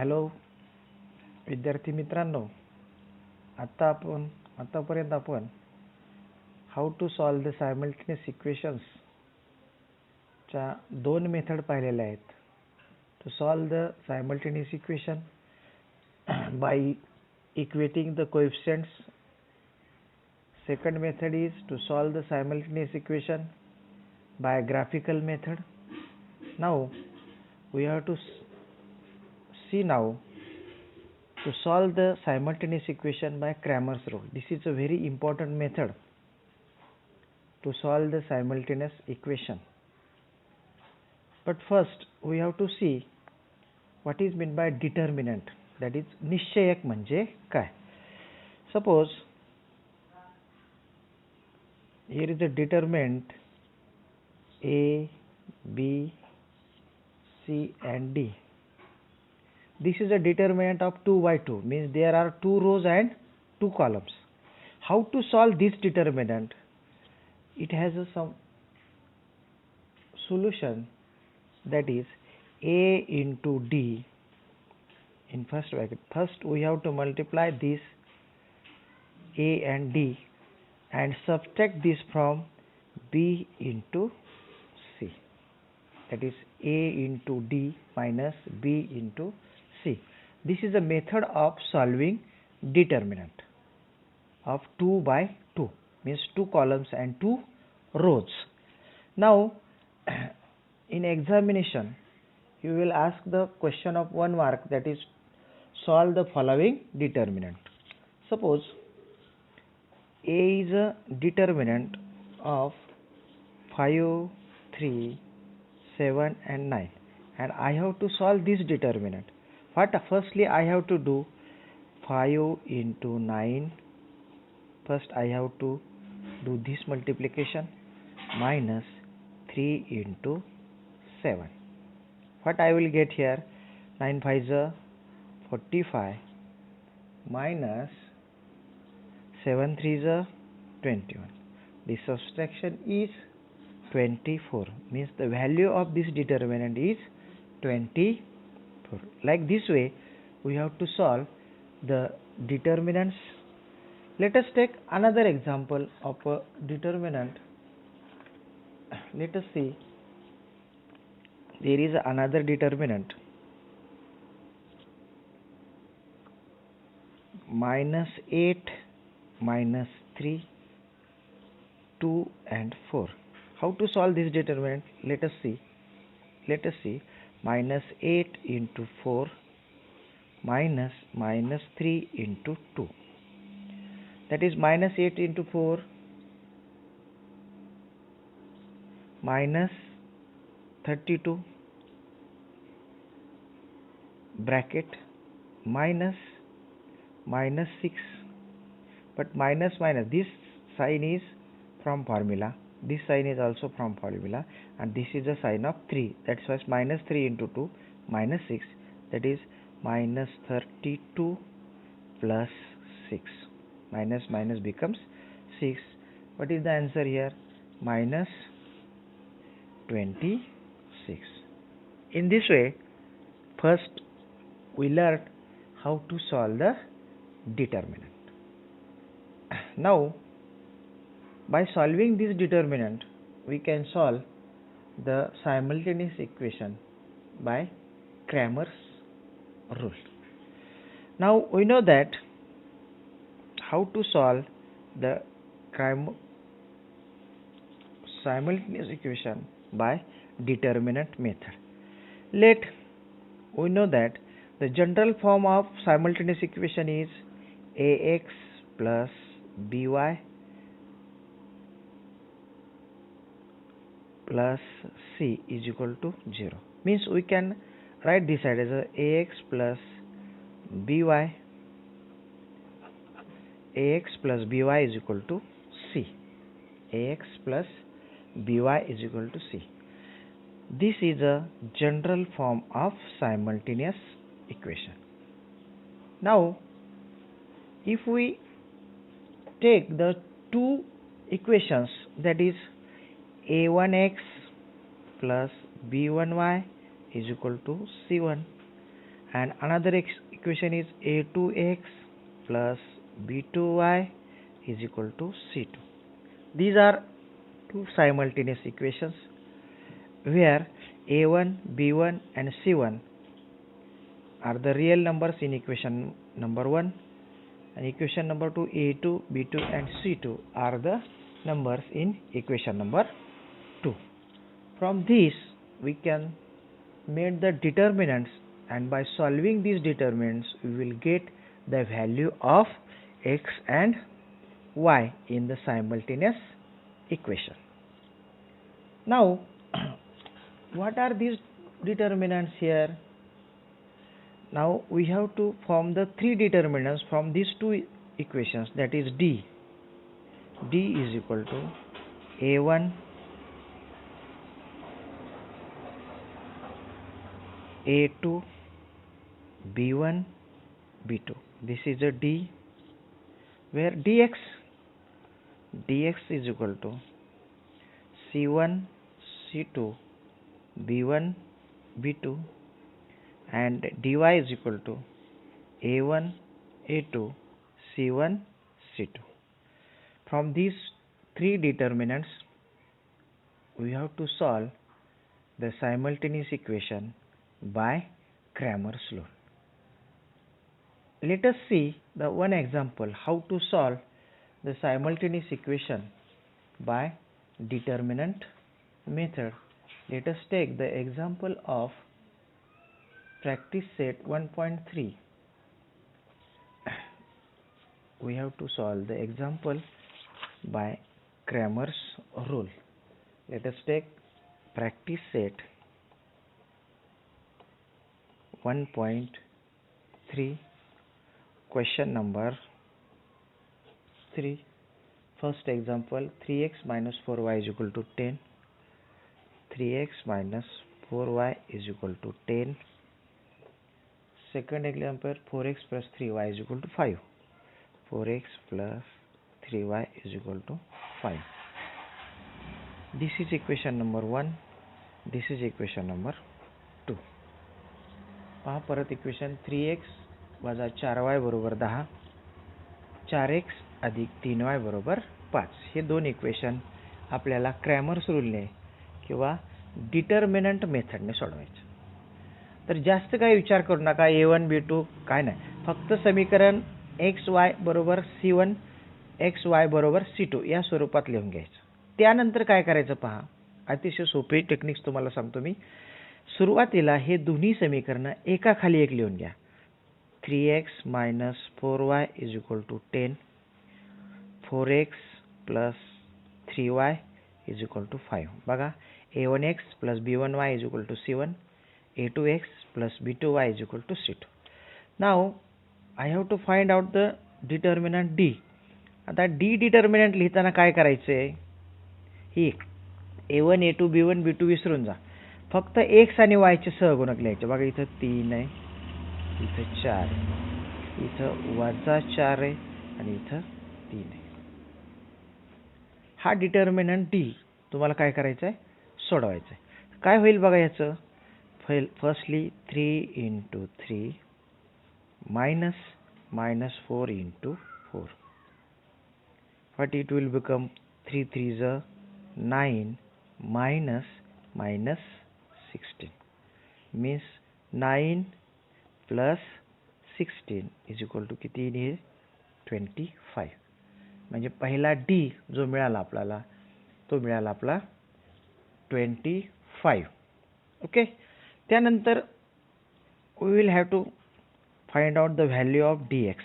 Hello विद्यार्थी मित्रांनो, आतापर्यंत आपण how to solve the simultaneous equations च्या दोन मेथड पाहिलेल्या आहेत. To solve the simultaneous equation by equating the coefficients. Second method is to solve the simultaneous equation by graphical method. Now we have to see now to solve the simultaneous equation by Cramer's rule. This is a very important method to solve the simultaneous equation. But first we have to see what is meant by determinant, that is निश्चयक म्हणजे काय. Suppose here is a determinant A, B, C and D. This is a determinant of 2 by 2, means there are 2 rows and 2 columns. How to solve this determinant? It has some solution, that is A into D in first bracket. First we have to multiply this A and D and subtract this from B into C, that is A into D minus B into C. This is a method of solving determinant of 2 by 2, means 2 columns and 2 rows. Now in examination you will ask the question of 1 mark, that is solve the following determinant. Suppose A is a determinant of 5, 3, 7 and 9, and I have to solve this determinant. Firstly I have to do 5 into 9. First I have to do this multiplication minus 3 into 7. What I will get here? 9 5 is 45 minus 7 3 is 21. The subtraction is 24, means the value of this determinant is 24. Like this way we have to solve the determinants. Let us take another example of a determinant. Let us see, there is another determinant minus 8 minus 3, 2 and 4. How to solve this determinant? Let us see. Minus 8 into 4 minus 3 into 2, that is minus 8 into 4 minus 32 bracket minus 6, but minus this sign is from formula, this sign is also from formula, and this is a sign of 3, that's why minus 3 into 2 minus 6, that is minus 32 plus 6. Minus becomes 6. What is the answer here? Minus 26. In this way, first we learned how to solve the determinant. Now by solving this determinant we can solve the simultaneous equation by Cramer's rule. Now we know that how to solve the simultaneous equation by determinant method. We know that the general form of simultaneous equation is ax plus by plus c is equal to 0. Means we can write this side as ax plus by is equal to c. Ax plus by is equal to c. This is a general form of simultaneous equation. Now if we take the two equations, that is a1x plus b1y is equal to c1, and another equation is a2x plus b2y is equal to c2. These are two simultaneous equations where a1, b1 and c1 are the real numbers in equation number 1, and equation number 2, a2, b2 and c2 are the numbers in equation number 2. From this we can make the determinants, and by solving these determinants we will get the value of x and y in the simultaneous equation. Now what are these determinants here? Now we have to form the three determinants from these two equations, that is d. D is equal to a1, a2, b1, b2. This is a d, where dx is equal to c1, c2, b1, b2, and dy is equal to a1, a2, c1, c2. From these three determinants we have to solve the simultaneous equation by Cramer's law. Let us see the one example how to solve the simultaneous equation by determinant method. Let us take the example of practice set 1.3. We have to solve the example by Cramer's rule. Let us take practice set 1.3, question number 3. First example, 3x minus 4y is equal to 10. 3x minus 4y is equal to 10. Second example, 4x plus 3y is equal to 5. 4x plus 3y is equal to 5. This is equation number 1. This is equation number 2. पहा परत equation 3x वजा 4y बरोबर 10, 4x अधिक 3y बरोबर 5. हे दोन equation आपल्याला Cramer's रूलने किंवा determinant मेथडने सोडवायचे. तर जास्त काही विचार करू नका, a1 b2 काय नाही, फक्त समीकरण xy बरोबर c1 xy बरोबर c2 या स्वरूपात लिहून घ्यायचं. त्यानंतर काय करायचं पहा, अतिशय सोपे टेक्निक्स तुम्हाला सांगतो मी. सुरुवातीला हे दोन्ही समीकरण एका खाली एक लिहून घ्या. 3x minus 4y is equal to 10. 4x plus 3y is equal to 5. बघा, a1x plus b1y is equal to c1. a2x plus b2y is equal to c2. Now I have to find out the determinant d. आता d determinant लिहिताना काय करायचे, ही a1 a2 b1 b2 विसरून जा, फक्त x आणि y चे सहगुणक लिहायचे. बघा इथं 3 आहे, इथं 4 आहे, इथं वजा 4 आहे आणि इथं 3 आहे. हा डिटर्मिनंट d तुम्हाला काय करायचं आहे, सोडवायचं आहे. काय होईल बघा याचं, firstly 3 into 3 minus 4 into 4. But it will become 3 3s are 9 minus 16 means 9 plus 16 is equal to किती आहे, 25. म्हणजे पहिला d जो मिळाला आपल्याला तो मिळाला आपला 25. ओके. त्यानंतर we will have to find out the value of dx.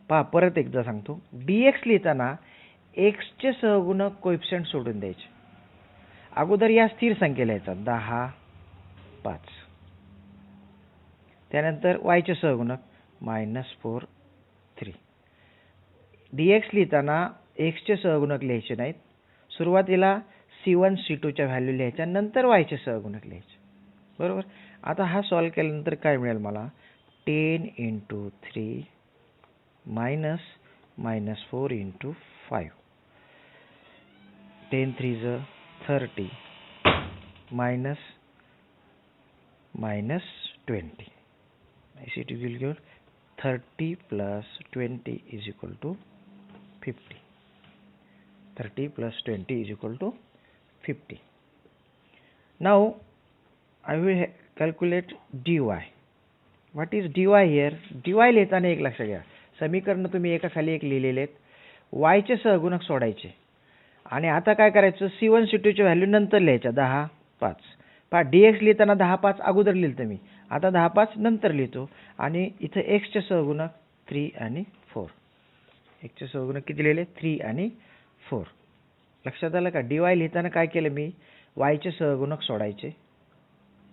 पहा परत एकदा सांगतो, dx लिहिताना x चे सहगुणक कोएफिशिएंट सोडून द्यायचे. अगोदर या स्थिर संख्येला यायचा 10 5, त्यानंतर y चे सहगुणक -4 3. dx लिहिताना x चे सहगुणक लिहायचे नाहीत, सुरुवातीला c1 c2 च्या व्हॅल्यू लिहायच्या, नंतर y चे सहगुणक लिहायचे. बरोबर. आता हा सॉल्व केल्यानंतर काय मिळेल मला, 10 into 3 minus 4 into 5. 10 3s are 30 minus 20. I it will give 30 plus 20 is equal to 50. 30 plus 20 is equal to 50. Now I will calculate dy. What is dy here? dy लिहिताना एक लक्षात घ्या, समीकरण तुम्ही एका खाली एक लिहिलेले आहेत, y चे सहगुणक सोडायचे आणि आता काय करायचं, c1 c2 ची व्हॅल्यू नंतर लिहायच्या 10 5. पहा dx लिहिताना 10 5 अगोदर लिहिलं मी, आता 10 5 नंतर लिहितो आणि इथे x चे सहगुणक 3 आणि 4. x चे सहगुणक किती लिहिले? 3 आणि 4. लक्षात आलं का? dy लिहिताना काय केलं मी, y चे सहगुणक सोडायचे,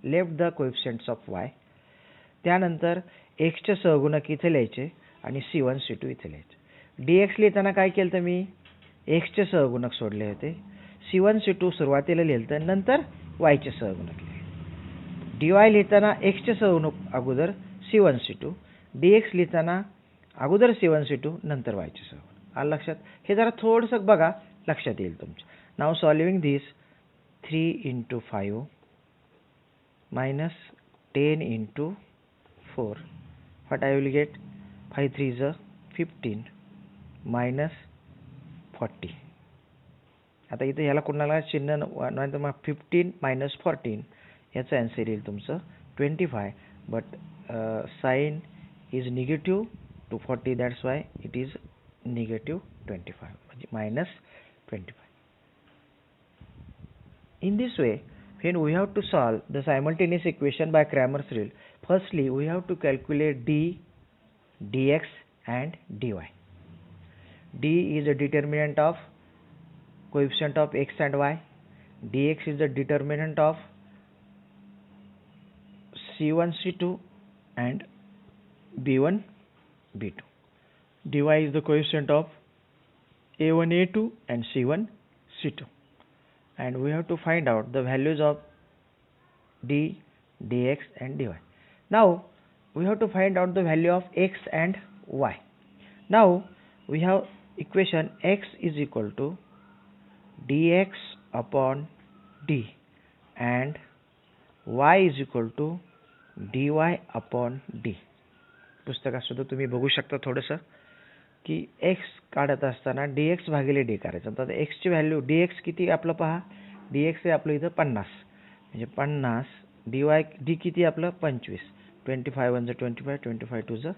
left the coefficients of y. त्यानंतर x चे सहगुणक इथे लिहायचे आणि c1 c2 इथे लिहायचे. dx लिहिताना काय केलं तर मी x चे सहगुणक सोडले होते, c1 c2 सुरुवातीला लिहिलं, नंतर y चे सहगुणक लिहिले. dy लिहिताना x चे सहगुणक अगोदर c1 c2, dx लिहिताना अगोदर c1 c2 नंतर y चे सहगुणक. आलं लक्षात? हे जरा थोडंसं बघा, लक्षात येईल तुमच्या. Now solving this, 3 into 5 minus 10 into 4. What I will get? 5 3 is 15 minus 40. आता इथे ह्याला कोणाला चिन्ह नाही, मग 15 minus 14 याचा आन्सर येईल तुमचं 25. But sign is negative to 40, that's why it is negative 25 म्हणजे minus 25. In this way, when we have to solve the simultaneous equation by Cramer's rule, firstly we have to calculate d, dx and dy. d is the determinant of coefficient of x and y. dx is the determinant of c1 c2 and b1 b2. dy is the coefficient of a1 a2 and c1 c2. And we have to find out the values of d, dx and dy. Now we have to find out the value of x and y. Now we have equation x is equal to dx upon d and y is equal to dy upon d. पुस्तकात सुद्धा तुम्ही बघू शकता थोडंसं की x काढत असताना dx भागिले d करायचं. तर x ची व्हॅल्यू dx किती आपलं पहा, dx आहे आपलं इथं 50 म्हणजे 50, dy d किती आपलं 25, 25 1 25, 25 2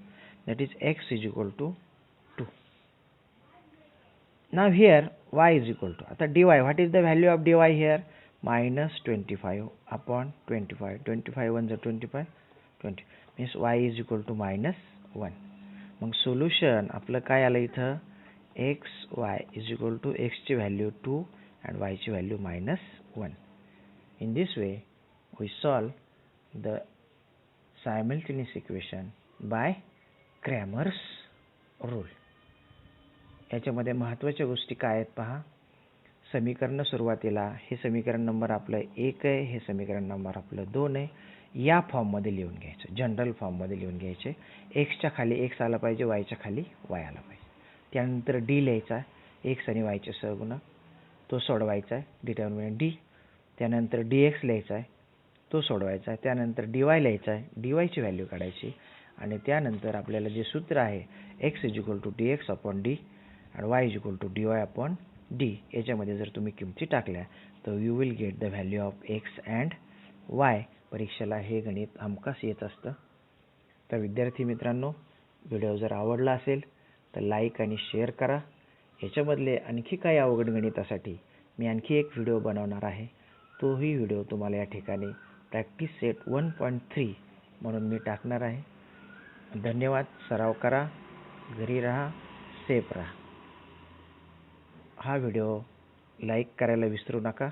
that is x is equal to 2. Now here y is equal to, आता dy, what is the value of dy here? minus 25 upon 25, 25 1 25, 20 means y is equal to minus 1. Mug solution आपलं काय आलं इथं, x y is equal to x ची value 2 and y ची value -1. In this way we solve the simultaneous equation by Cramer's rule. याच्यामध्ये महत्त्वाच्या गोष्टी काय आहेत पहा. समीकरण सुरुवातीला हे समीकरण नंबर आपलं 1 आहे, हे समीकरण नंबर आपलं 2 आहे, या फॉर्म मध्ये लिहून घ्यायचं, जनरल फॉर्म मध्ये लिहून घ्यायचे. x च्या खाली x आला पाहिजे, y च्या खाली y आला पाहिजे. त्यानंतर d लिहायचा, x आणि y चे सहगुणक, तो सोडवायचा आहे, डिटर्मिनंट d. त्यानंतर dx लिहायचा आहे, तो सोडवायचा आहे. त्यानंतर dy लिहायचा आहे, dy ची व्हॅल्यू काढायची आणि त्यानंतर आपल्याला जे सूत्र आहे x = dx upon d and y = dy upon d, याच्यामध्ये जर तुम्ही किमती टाकल्या तर you will get the value of x and y. परीक्षेला हे गणित हमखास येत असतं. तर विद्यार्थी मित्रांनो, व्हिडिओ जर आवडला असेल तर लाईक आणि शेअर करा. याच्यामधले आणखी काही अवघड गणितासाठी मी आणखी एक व्हिडिओ बनवणार आहे. तोही व्हिडिओ तुम्हाला या ठिकाणी प्रॅक्टिस सेट 1.3 म्हणून मी टाकणार आहे. धन्यवाद. सराव करा, घरी राहा, सेफ राहा. हा व्हिडिओ लाईक करायला विसरू नका.